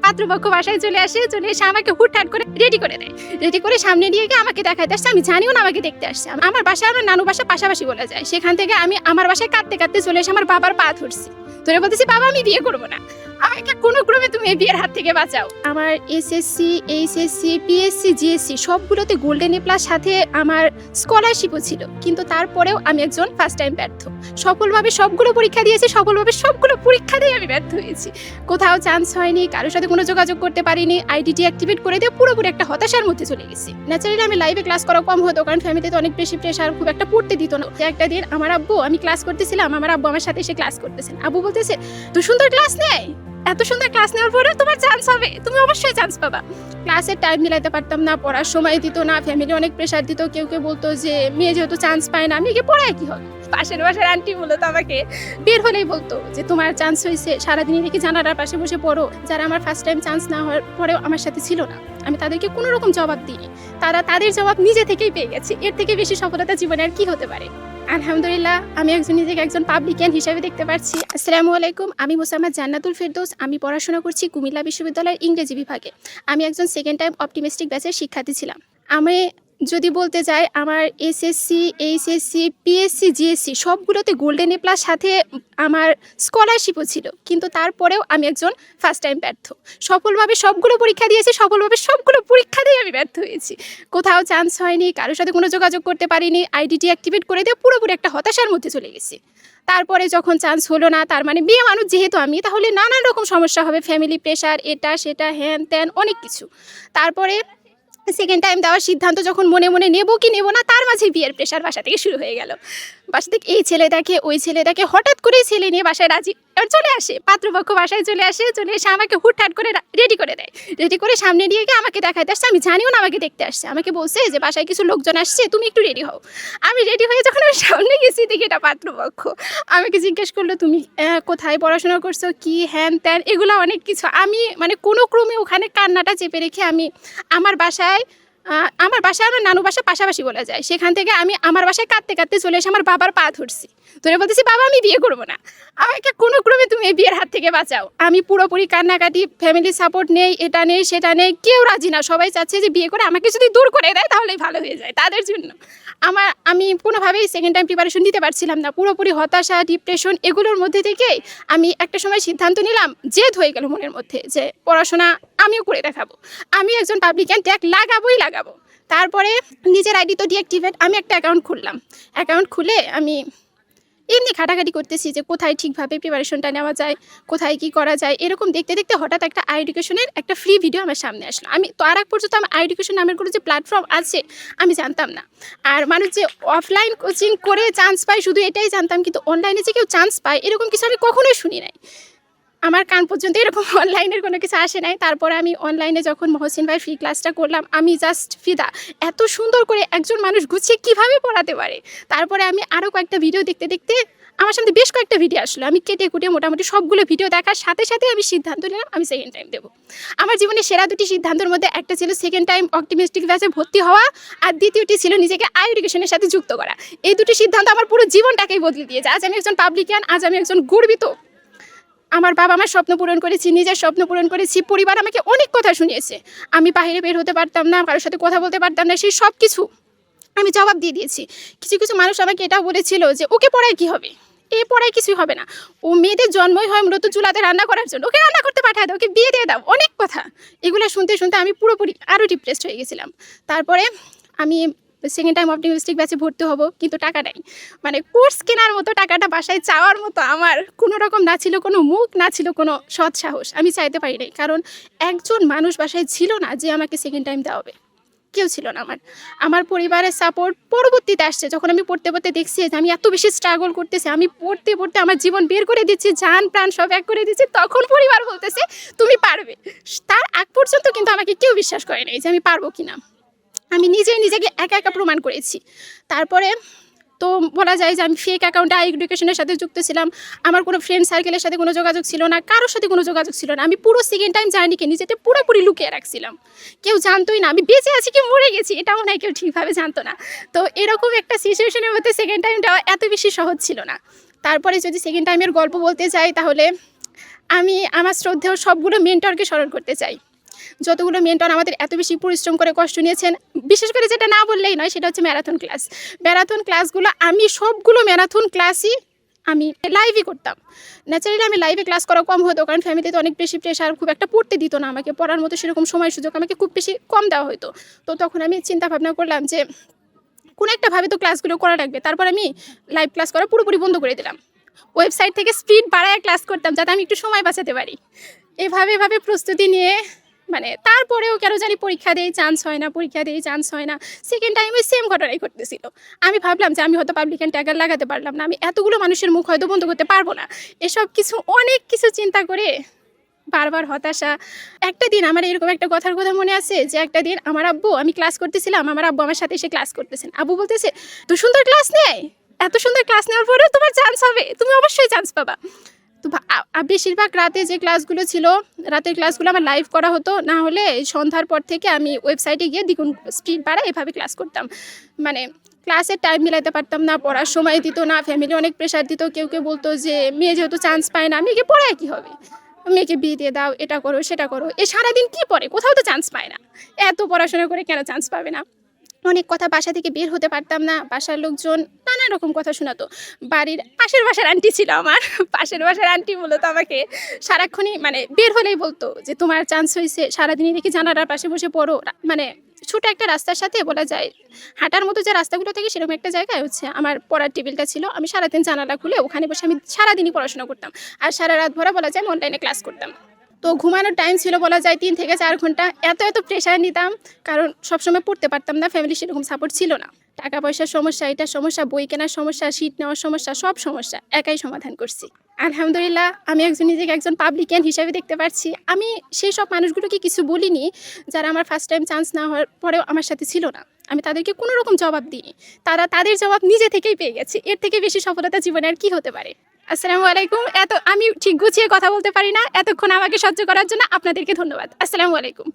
পাত্রপক্ষ বাসায় চলে এসে আমাকে হুটহাট করে রেডি করে দেয়। রেডি করে সামনে নিয়ে গিয়ে আমাকে দেখাতে আসছে। আমি জানিও না আমাকে দেখতে আসছে। আমার বাসা আমার নানু বাসা পাশাপাশি বলা যায়। সেখান থেকে আমি আমার বাসায় কাঁদতে কাঁদতে চলে এসে আমার বাবার পা ধরছি, ধরে বলতেছি বাবা আমি বিয়ে করবো না, আমাকে কোনো ক্রমে তুমি এই বিয়ের হাত থেকে বাঁচাও। আমার এসএসসি, এইচএসসি, পিএসসি, জিএসসি সবগুলোতে গোল্ডেন এ প্লাস সাথে আমার স্কলারশিপও ছিল, কিন্তু তারপরেও আমি একজন ফার্স্ট টাইম ব্যর্থ। সফলভাবে সবগুলো পরীক্ষা দিয়েছি, সফলভাবে সবগুলো পরীক্ষা দিয়ে আমি ব্যর্থ হয়েছি। কোথাও চান্স হয়নি, কারোর সাথে কোনো যোগাযোগ করতে পারিনি, আইডি ডিঅ্যাক্টিভেট করে দিয়ে পুরোপুরি একটা হতাশার মধ্যে চলে গেছি। ন্যাচারালি আমি লাইভে ক্লাস করা কম হতো, কারণ ফ্যামিলিতে অনেক বেশি প্রেশার, খুব একটা পড়তে দিত না। একটা দিন আমার আব্বু, আমি ক্লাস করতেছিলাম, আমার আব্বু আমার সাথে এসে ক্লাস করতেছেন। আব্বু বলতেছে তুই সুন্দর ক্লাস নেয়, এত সুন্দর ক্লাস নেওয়ার পরে তোমার চান্স হবে, তুমি অবশ্যই চান্স পাবা। ক্লাসের টাইম মিলাইতে পারতাম না, পড়ার সময় দিত না, ফ্যামিলি অনেক প্রেশার দিত। কেউ কেউ বলতো যে মেয়ে যেহেতু চান্স পায় না, মেয়েকে পড়ায় কি হবে। পাশের বাসার আন্টি বলতো আমাকে, বের হলেই বলতো যে তোমার চান্স হয়েছে, সারাদিনই দেখি জানালার পাশে বসে পড়ো। যারা আমার ফার্স্ট টাইম চান্স না হওয়ার পরেও আমার সাথে ছিল না, আমি তাদেরকে কোনো রকম জবাব দিইনি, তারা তাদের জবাব নিজে থেকেই পেয়ে গেছে। এর থেকে বেশি সফলতা জীবনে আর কি হতে পারে। আলহামদুলিল্লাহ, আমি নিজেকে একজন পাবলিকান হিসেবে দেখতে পাচ্ছি। আসসালামু আলাইকুম, আমি মোসাম্মদ জান্নাতুল ফেরদৌস। আমি পড়াশোনা করছি কুমিল্লা বিশ্ববিদ্যালয়ের ইংরেজি বিভাগে। আমি একজন সেকেন্ড টাইম অপটিমিস্টিক ব্যাচের শিক্ষার্থী ছিলাম। আমি যদি বলতে যাই, আমার এসএসসি, এইচএসসি, পিএসসি, জিএসসি সবগুলোতে গোল্ডেন এ প্লাস সাথে আমার স্কলারশিপও ছিল, কিন্তু তারপরেও আমি একজন ফার্স্ট টাইম ব্যর্থ। সফলভাবে সবগুলো পরীক্ষা দিয়েছি, সফলভাবে সবগুলো পরীক্ষা দিয়ে আমি ব্যর্থ হয়েছি। কোথাও চান্স হয়নি, কারোর সাথে কোনো যোগাযোগ করতে পারিনি, আইডি ডিঅ্যাক্টিভেট করে দিয়ে পুরোপুরি একটা হতাশার মধ্যে চলে গেছি। তারপরে যখন চান্স হলো না, তার মানে বিয়ে মানুষ যেহেতু আমি, তাহলে নানান রকম সমস্যা হবে, ফ্যামিলি প্রেশার, এটা সেটা হ্যান ত্যান অনেক কিছু। তারপরে সেকেন্ড টাইম দেওয়ার সিদ্ধান্ত যখন মনে মনে নেবো কি নেবো না, তার মাঝে বিয়ের প্রেশার বাসা থেকে শুরু হয়ে গেল। বাসা থেকে এই ছেলে দেখে, ওই ছেলে দেখে, হঠাৎ করেই ছেলে নিয়ে বাসায় রাজি এবার চলে আসে। পাত্রপক্ষ বাসায় চলে এসে আমাকে হুটহাট করে রেডি করে দেয়। রেডি করে সামনে নিয়ে গিয়ে আমাকে দেখাতে আসছে। আমি জানিও না আমাকে দেখতে আসছে। আমাকে বলছে যে বাসায় কিছু লোকজন আসছে, তুমি একটু রেডি হও। আমি রেডি হয়ে যখন আমি সামনে গেছি, দেখি এটা পাত্রপক্ষ। আমাকে জিজ্ঞেস করলো তুমি কোথায় পড়াশোনা করছো, কি হ্যান ত্যান, এগুলো অনেক কিছু। আমি মানে কোনো ক্রমে ওখানে কান্নাটা চেপে রেখে আমি আমার বাসায় আমার নানু বাসা পাশাপাশি বলা যায়। সেখান থেকে আমি আমার বাসায় কাঁদতে কাঁদতে চলে এসে আমার বাবার পা ধরছি, ধরে বলতেছি বাবা আমি বিয়ে করবো না, আমাকে কোনো ক্রমে তুমি এই বিয়ের হাত থেকে বাঁচাও। আমি পুরোপুরি কান্নাকাটি, ফ্যামিলির সাপোর্ট নেই, এটা নেই সেটা নেই, কেউ রাজি না। সবাই চাচ্ছে যে বিয়ে করে আমাকে যদি দূর করে দেয় তাহলেই ভালো হয়ে যায় তাদের জন্য। আমি কোনোভাবেই সেকেন্ড টাইম প্রিপারেশন দিতে পারছিলাম না। পুরোপুরি হতাশা, ডিপ্রেশন এগুলোর মধ্যে থেকেই আমি একটা সময় সিদ্ধান্ত নিলাম, জেদ হয়ে গেল মনের মধ্যে যে পড়াশোনা আমিও করে দেখাবো, আমি একজন পাবলিকান ট্যাগ লাগাবো। তারপরে নিজের আইডি তো ডিঅ্যাক্টিভেট, আমি একটা অ্যাকাউন্ট খুললাম। অ্যাকাউন্ট খুলে আমি এমনি ঘাটাঘাটি করতেছি যে কোথায় ঠিকভাবে প্রিপারেশনটা নেওয়া যায়, কোথায় কি করা যায়। এরকম দেখতে দেখতে হঠাৎ একটা আই এডুকেশনের একটা ফ্রি ভিডিও আমার সামনে আসলো। আমি তো আর এক পর্যন্ত আমার আই এডুকেশন নামের কোনো যে প্ল্যাটফর্ম আছে আমি জানতাম না। আর মানুষ যে অফলাইন কোচিং করে চান্স পায় শুধু এটাই জানতাম, কিন্তু অনলাইনে যে কেউ চান্স পায় এরকম কিছু আমি কখনোই শুনি নাই। আমার কান পর্যন্ত এরকম অনলাইনের কোনো কিছু আসে নাই। তারপরে আমি অনলাইনে যখন মহসিন ভাই ফ্রি ক্লাসটা করলাম, আমি জাস্ট ফিদা, এত সুন্দর করে একজন মানুষ গুছিয়ে কীভাবে পড়াতে পারে। তারপরে আমি আরও কয়েকটা ভিডিও দেখতে দেখতে আমার সামনে বেশ কয়েকটা ভিডিও আসলো। আমি কেটে কুটে মোটামুটি সবগুলো ভিডিও দেখার সাথে সাথে আমি সিদ্ধান্ত নিলাম আমি সেকেন্ড টাইম দেবো। আমার জীবনে সেরা দুটি সিদ্ধান্তের মধ্যে একটা ছিল সেকেন্ড টাইম অপটিমিস্টিক ব্যাচে ভর্তি হওয়া, আর দ্বিতীয়টি ছিল নিজেকে আই এডুকেশনের সাথে যুক্ত করা। এই দুটি সিদ্ধান্ত আমার পুরো জীবনটাকেই বদলে দিয়েছে। আজ আমি একজন পাবলিকান, আজ আমি একজন গর্বিত। আমার বাবা আমার স্বপ্ন পূরণ করেছি, নিজের স্বপ্ন পূরণ করেছি। পরিবার আমাকে অনেক কথা শুনিয়েছে, আমি বাইরে বের হতে পারতাম না, কারোর সাথে কথা বলতে পারতাম না, সেই সব কিছু আমি জবাব দিয়ে দিয়েছি। কিছু কিছু মানুষ আমাকে এটাও বলেছিল যে ওকে পড়ায় কী হবে, এ পড়ায় কিছুই হবে না, ও মেয়েদের জন্মই হয় মূলত চুলাতে রান্না করার জন্য, ওকে রান্না করতে পাঠায় দাও, ওকে বিয়ে দিয়ে দাও, অনেক কথা। এগুলো শুনতে শুনতে আমি পুরোপুরি আরও ডিপ্রেসড হয়ে গেছিলাম। তারপরে আমি সেকেন্ড টাইম অপটিমিস্টিক ব্যাচে ভর্তি হব, কিন্তু টাকা নেই। মানে কোর্স কেনার মতো টাকাটা বাসায় চাওয়ার মতো আমার কোনো রকম না ছিল কোনো মুখ, না ছিল কোনো সৎ সাহস, আমি চাইতে পারি নাই। কারণ একজন মানুষ বাসায় ছিল না যে আমাকে সেকেন্ড টাইম দেওয়াবে, কেউ ছিল না। আমার পরিবারের সাপোর্ট পরবর্তীতে আসছে, যখন আমি পড়তে পড়তে দেখছি যে আমি এত বেশি স্ট্রাগল করতেছি, আমি পড়তে পড়তে আমার জীবন বের করে দিচ্ছি, জান প্রাণ সব এক করে দিচ্ছি, তখন পরিবার বলতেছে তুমি পারবে। তার আগ পর্যন্ত কিন্তু আমাকে কেউ বিশ্বাস করে নাই যে আমি পারবো কিনা। আমি নিজেকে একা একা প্রমাণ করেছি। তারপরে তো বলা যায় যে আমি ফেক অ্যাকাউন্টে আই এডুকেশনের সাথে যুক্ত ছিলাম। আমার কোনো ফ্রেন্ড সার্কেলের সাথে কোনো যোগাযোগ ছিল না, কারোর সাথে কোনো যোগাযোগ ছিল না। আমি পুরো সেকেন্ড টাইম জার্নিকে নিজেকে পুরোপুরি লুকিয়ে রাখছিলাম, কেউ জানতোই না আমি বেঁচে আছি কি মরে গেছি, এটাও নাই কেউ ঠিকভাবে জানতো না। তো এরকম একটা সিচুয়েশনের মধ্যে সেকেন্ড টাইম দেওয়া এত বেশি সহজ ছিল না। তারপরে যদি সেকেন্ড টাইমের গল্প বলতে চাই, তাহলে আমি আমার শ্রদ্ধেয় সবগুলো মেন্টরকে স্মরণ করতে চাই। যতগুলো মেন্টর আমাদের এত বেশি পরিশ্রম করে কষ্ট নিয়েছেন, বিশেষ করে যেটা না বললেই নয় সেটা হচ্ছে ম্যারাথন ক্লাস। ম্যারাথন ক্লাসগুলো আমি সবগুলো ম্যারাথন ক্লাসই আমি লাইভই করতাম। ন্যাচারালি আমি লাইভে ক্লাস করা কম হতো, কারণ ফ্যামিলিতে অনেক বেশি প্রেশার, খুব একটা পড়তে দিত না আমাকে, পড়ার মতো সেরকম সময় সুযোগ আমাকে খুব বেশি কম দেওয়া হতো। তো তখন আমি চিন্তা ভাবনা করলাম যে কোনো একটাভাবে তো ক্লাসগুলো করা লাগবে। তারপর আমি লাইভ ক্লাস করা পুরোপুরি বন্ধ করে দিলাম। ওয়েবসাইট থেকে স্পিড বাড়ায় ক্লাস করতাম যাতে আমি একটু সময় বাঁচাতে পারি। এভাবে প্রস্তুতি নিয়ে মানে তারপরেও কেন জানি পরীক্ষা দিয়েই চান্স হয় না। সেকেন্ড টাইমে সেম ঘটনাই ঘটতেছিল। আমি ভাবলাম যে আমি হয়তো পাবলিক ট্যাগার লাগাতে পারলাম না, আমি এতগুলো মানুষের মুখ হয়তো বন্ধ করতে পারবো না। এসব কিছু অনেক কিছু চিন্তা করে বারবার হতাশা। একটা দিন আমার এরকম একটা কথার কথা মনে আছে যে একটা দিন আমার আব্বু, আমি ক্লাস করতেছিলাম, আমার আব্বু আমার সাথে এসে ক্লাস করতেছেন। আব্বু বলতেছে, তুই সুন্দর ক্লাস নেয়, এত সুন্দর ক্লাস নেওয়ার পরেও তোমার চান্স হবে, তুমি অবশ্যই চান্স পাবা। তো বেশিরভাগ রাতে যে ক্লাসগুলো ছিল, রাতের ক্লাসগুলো আমার লাইভ করা হতো, না হলে সন্ধ্যার পর থেকে আমি ওয়েবসাইটে গিয়ে দ্বিগুণ স্পিড বাড়ায় এভাবে ক্লাস করতাম। মানে ক্লাসের টাইম মিলাইতে পারতাম না, পড়ার সময় দিত না, ফ্যামিলি অনেক প্রেশার দিত। কেউ বলতো যে মেয়ে যেহেতু চান্স পায় না, মেয়েকে পড়ায় কী হবে, মেয়েকে বিয়ে দিয়ে দাও, এটা করো সেটা করো, এ সারাদিন কী পড়ে, কোথাও তো চান্স পায় না, এত পড়াশোনা করে কেন চান্স পাবে না। অনেক কথা, বাসা থেকে বের হতে পারতাম না, বাসার লোকজন নানা রকম কথা শোনাতো। বাড়ির পাশের বাসার আন্টি ছিল আমার, পাশের বাসার আন্টি বলতো আমাকে সারাক্ষণই, মানে বের হলেই বলতো যে তোমার চান্স হয়েছে, সারাদিনই দেখি জানালার পাশে বসে পড়ো। মানে ছোট একটা রাস্তার সাথে বলা যায় হাঁটার মতো যে রাস্তাগুলো থাকে সেরকম একটা জায়গায় হচ্ছে আমার পড়ার টেবিলটা ছিল। আমি সারাদিন জানালা খুলে ওখানে বসে আমি সারাদিনই পড়াশোনা করতাম, আর সারা রাত ভরা বলা যায় আমি অনলাইনে ক্লাস করতাম। তো ঘুমানোর টাইম ছিল বলা যায় 3 থেকে 4 ঘন্টা। এত প্রেশার নিতাম, কারণ সবসময় পড়তে পারতাম না, ফ্যামিলি সেরকম সাপোর্ট ছিল না। টাকা পয়সার সমস্যা, এটা সমস্যা, বই কেনার সমস্যা, সিট নেওয়ার সমস্যা, সব সমস্যা একাই সমাধান করছি। আলহামদুলিল্লাহ, আমি নিজেকে একজন পাবলিকান হিসাবে দেখতে পাচ্ছি। আমি সেই সব মানুষগুলোকে কিছু বলিনি যারা আমার ফার্স্ট টাইম চান্স না হওয়ার পরেও আমার সাথে ছিল না। আমি তাদেরকে কোনো রকম জবাব দিইনি, তারা তাদের জবাব নিজে থেকেই পেয়ে গেছে। এর থেকে বেশি সফলতা জীবনে আর কী হতে পারে। আসসালামু আলাইকুম। আমি ঠিক গুছিয়ে কথা বলতে পারি না, এতক্ষণ আমাকে সহ্য করার জন্য আপনাদেরকে ধন্যবাদ। আসসালামু আলাইকুম।